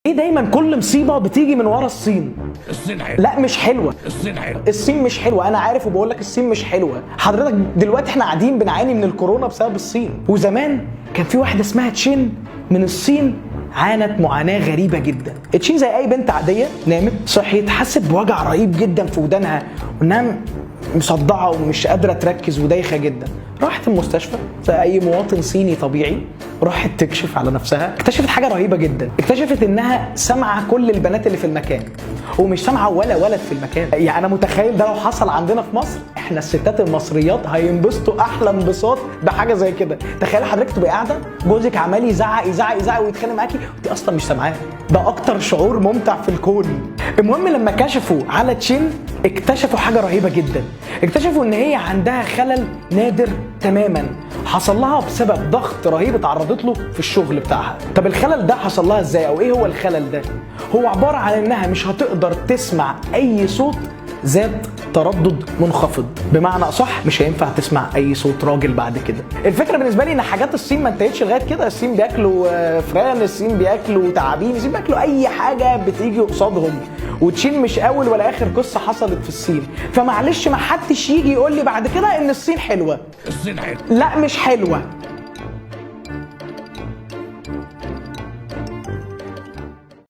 ليه دايما كل مصيبه بتيجي من ورا الصين؟ الصين حلوه. لا مش حلوه. الصين حلوه. الصين مش حلوه، انا عارف وبقول لك الصين مش حلوه. حضرتك دلوقتي احنا قاعدين بنعاني من الكورونا بسبب الصين، وزمان كان في واحده اسمها تشين من الصين عانت معاناه غريبه جدا. تشين زي اي بنت عاديه نامت صحيت حست بوجع رهيب جدا في ودانها، وانها مصدعه ومش قادره تركز ودايخه جدا. راحت المستشفى زي اي مواطن صيني طبيعي، راحت تكشف على نفسها. اكتشفت حاجه رهيبه جدا، اكتشفت انها سامعه كل البنات اللي في المكان ومش سامعه ولا ولد في المكان. يعني انا متخيل ده لو حصل عندنا في مصر احنا الستات المصريات هينبسطوا احلى انبساط بحاجه زي كده. تخيل حضرتك تبقى قاعده جوزك عمال يزعق يزعق يزعق ويتخانق معاكي وانت اصلا مش سامعاه. ده اكتر شعور ممتع في الكون. المهم لما كشفوا على تشين اكتشفوا حاجه رهيبه جدا، اكتشفوا ان هي عندها خلل نادر تماما حصل لها بسبب ضغط رهيب اتعرضت له في الشغل بتاعها. طب الخلل ده حصل لها ازاي او ايه هو الخلل ده؟ هو عباره عن انها مش هتقدر تسمع اي صوت ذات تردد منخفض، بمعنى اصح مش هينفع تسمع اي صوت راجل بعد كده. الفكره بالنسبه لي ان حاجات الصين ما انتهتش لغايه كده. الصين بياكلوا فران، الصين بياكلوا تعابين، الصين بياكلوا اي حاجه بتيجي قصادهم، وتشين مش اول ولا اخر قصه حصلت في الصين. فمعلش ما حدش يجي يقول لي بعد كده ان الصين حلوه. الصين حلوه. لا مش حلوه.